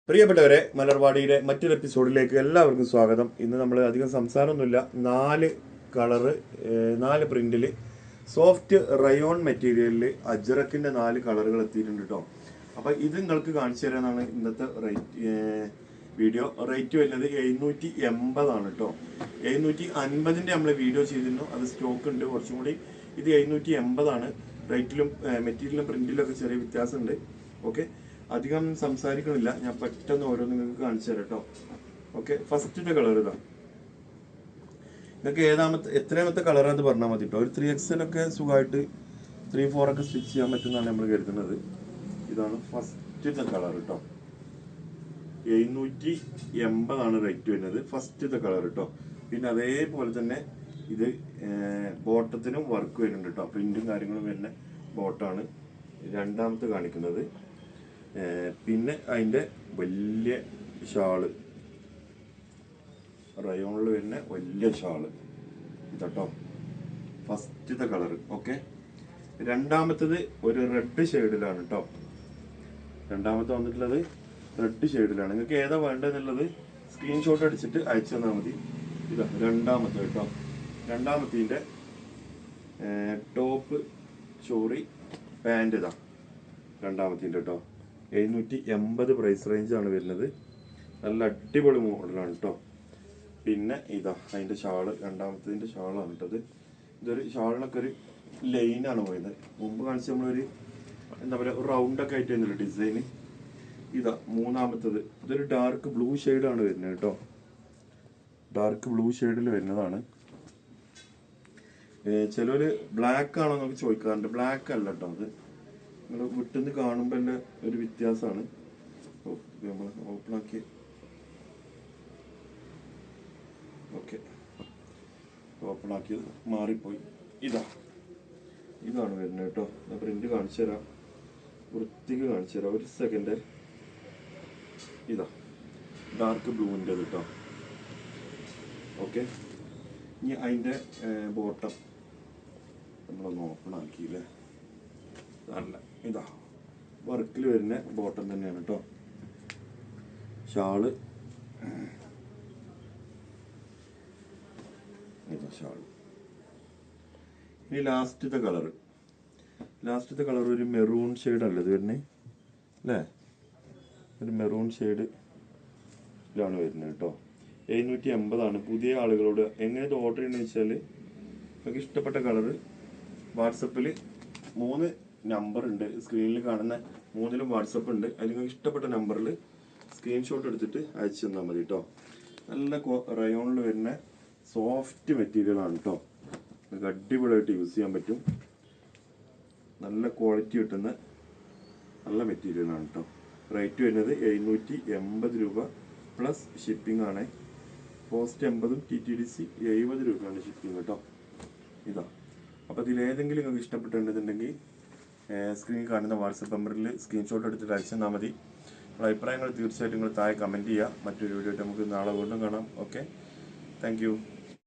പ്രിയപ്പെട്ടവരെ, മലർവാടിയുടെ മറ്റൊരു എപ്പിസോഡിലേക്ക് എല്ലാവർക്കും സ്വാഗതം. ഇന്ന് നമ്മൾ അധികം സംസാരമൊന്നുമില്ല. 4 കളറ് 4 പ്രിന്റിൽ സോഫ്റ്റ് റയോൺ മെറ്റീരിയലിൽ അജ്രക്കിൻ്റെ 4 കളറുകൾ എത്തിയിട്ടുണ്ട് കേട്ടോ. അപ്പോൾ ഇത് നിങ്ങൾക്ക് കാണിച്ചു തരാനാണ് ഇന്നത്തെ വീഡിയോ. റേറ്റ് വരുന്നത് 780 ആണ് കേട്ടോ. 750ൻ്റെ നമ്മൾ വീഡിയോ ചെയ്തിരുന്നു, അത് സ്റ്റോക്ക് ഉണ്ട് കുറച്ചും കൂടി. ഇത് 780 ആണ്. റേറ്റിലും മെറ്റീരിയലും പ്രിന്റിലും ഒക്കെ ചെറിയ വ്യത്യാസമുണ്ട്. ഓക്കെ, അധികം സംസാരിക്കണില്ല, ഞാൻ പെട്ടെന്ന് ഓരോന്ന് നിങ്ങൾക്ക് കാണിച്ചു തരാം കേട്ടോ. ഓക്കെ, ഫസ്റ്റത്തെ കളർ ഇതാ. നിങ്ങൾക്ക് എത്രാമത്തെ കളറാണെന്ന് പറഞ്ഞാൽ മതി കേട്ടോ. ഒരു 3XL ഒക്കെ സുഖമായിട്ട് 3-4 ഒക്കെ സ്റ്റിച്ച് ചെയ്യാൻ പറ്റുമെന്നാണ് നമ്മൾ കരുതുന്നത്. ഇതാണ് ഫസ്റ്റത്തെ കളർ കേട്ടോ. 780 ആണ് റേറ്റ് വരുന്നത്, ഫസ്റ്റത്തെ കളർ കേട്ടോ. പിന്നെ അതേപോലെ തന്നെ ഇത് ബോട്ടത്തിനും വർക്ക് വരുന്നുണ്ട് കേട്ടോ. പ്രിന്റും കാര്യങ്ങളും വരുന്ന ബോട്ടാണ് രണ്ടാമത്തെ കാണിക്കുന്നത്. പിന്നെ അതിൻ്റെ വലിയ ഷാള്, റയോണിൽ വരുന്ന വലിയ ഷാള് ഇതട്ടോ, ഫസ്റ്റത്തെ കളർ. ഓക്കെ, രണ്ടാമത്തത് ഒരു റെഡ് ഷെയ്ഡിലാണ് കേട്ടോ. രണ്ടാമത്തെ വന്നിട്ടുള്ളത് റെഡ് ഷെയ്ഡിലാണ്. നിങ്ങൾക്ക് ഏതാ വേണ്ടതെന്നുള്ളത് സ്ക്രീൻഷോട്ട് അടിച്ചിട്ട് അയച്ചു തന്നാൽ മതി. ഇതാ രണ്ടാമത്തെ കേട്ടോ. രണ്ടാമത്തതിൻ്റെ ടോപ്പ് ഷോറി പാൻറ് ഇതാ രണ്ടാമത്തിൻ്റെ കേട്ടോ. 780 പ്രൈസ് റേഞ്ചാണ് വരുന്നത്. നല്ല അടിപൊളി മോഡലാണ് കേട്ടോ. പിന്നെ ഇതാ അതിൻ്റെ ഷാള്, രണ്ടാമത്തതിൻ്റെ ഷാളാണ് കേട്ടത്. ഇതൊരു ഷാളിനൊക്കെ ഒരു ലൈനാണ് പോയത്. മുമ്പ് കാണിച്ച് നമ്മളൊരു എന്താ പറയുക, റൗണ്ടൊക്കെ ആയിട്ട് വരുന്നില്ല ഡിസൈന്. ഇതാ മൂന്നാമത്തത്. ഇതൊരു ഡാർക്ക് ബ്ലൂ ഷെയ്ഡാണ് വരുന്നത് കേട്ടോ. ഡാർക്ക് ബ്ലൂ ഷെയ്ഡിൽ വരുന്നതാണ്. ചിലർ ബ്ലാക്ക് ആണോ എന്നൊക്കെ ചോദിക്കാറുണ്ട്. ബ്ലാക്ക് അല്ല കേട്ടോ, അത് നിങ്ങൾ വിട്ടുന്ന് കാണുമ്പോൾ തന്നെ ഒരു വ്യത്യാസമാണ്. നമ്മൾ ഓപ്പൺ ആക്കി. ഓക്കെ, ഓപ്പൺ ആക്കിയത് മാറിപ്പോയി. ഇതാണ് വരുന്നത് കേട്ടോ. ഞാൻ പ്രിന്റ് കാണിച്ചു തരാം, വൃത്തിക്ക് കാണിച്ചു തരാം. ഒരു സെക്കൻഡ്. ഇതാ ഡാർക്ക് ബ്ലൂവിൻ്റെ കേട്ടോ. ഓക്കെ, ഇനി അതിൻ്റെ ബോട്ടം നമ്മളൊന്ന് ഓപ്പൺ ആക്കിയില്ലേ. നല്ല ഇതാ വർക്കിൽ വരുന്ന ബോട്ടം തന്നെയാണ് കേട്ടോ. ഷാള് ഇതാ ഷാള്. ഇനി ലാസ്റ്റത്തെ കളറ്. ലാസ്റ്റത്തെ കളർ ഒരു മെറൂൺ ഷെയ്ഡല്ലേ ഇത് വരുന്നത് അല്ലേ? ഒരു മെറൂൺ ഷെയ്ഡിലാണ് വരുന്നത് കേട്ടോ. 780 ആണ്. പുതിയ ആളുകളോട് എങ്ങനെ ഇത് ഓർഡർ ചെയ്യണമെന്ന് വെച്ചാൽ, നിങ്ങൾക്ക് ഇഷ്ടപ്പെട്ട കളറ് വാട്സപ്പിൽ 3 നമ്പർ ഉണ്ട്. സ്ക്രീനിൽ കാണുന്ന 3ലും വാട്സപ്പ് ഉണ്ട്. അതിൽ നിങ്ങൾക്ക് ഇഷ്ടപ്പെട്ട നമ്പറിൽ സ്ക്രീൻഷോട്ട് എടുത്തിട്ട് അയച്ചു തന്നാൽ മതി കേട്ടോ. നല്ല റയോണിൽ വരുന്ന സോഫ്റ്റ് മെറ്റീരിയലാണ് കേട്ടോ. നിങ്ങൾക്ക് അടിപൊളിയായിട്ട് യൂസ് ചെയ്യാൻ പറ്റും. നല്ല ക്വാളിറ്റി കിട്ടുന്ന നല്ല മെറ്റീരിയലാണ് കേട്ടോ. റേറ്റ് വരുന്നത് 780 രൂപ പ്ലസ് ഷിപ്പിംഗ് ആണ്. പോസ്റ്റ് 80, TTDC 70 രൂപയാണ് ഷിപ്പിംഗ് കേട്ടോ. ഇതാ. അപ്പോൾ ഇതിലേതെങ്കിലും നിങ്ങൾക്ക് ഇഷ്ടപ്പെട്ടിട്ടുണ്ടെന്നുണ്ടെങ്കിൽ സ്ക്രീനിൽ കാണുന്ന വാട്സപ്പ് നമ്പറിൽ സ്ക്രീൻഷോട്ട് എടുത്തിട്ട് അയച്ചു തന്നാൽ മതി. നിങ്ങളുടെ അഭിപ്രായങ്ങൾ തീർച്ചയായിട്ടും നിങ്ങൾ താഴെ കമൻറ്റ് ചെയ്യുക. മറ്റൊരു വീഡിയോ ആയിട്ട് നമുക്ക് നാളെ വീണ്ടും കാണാം. Okay, thank you.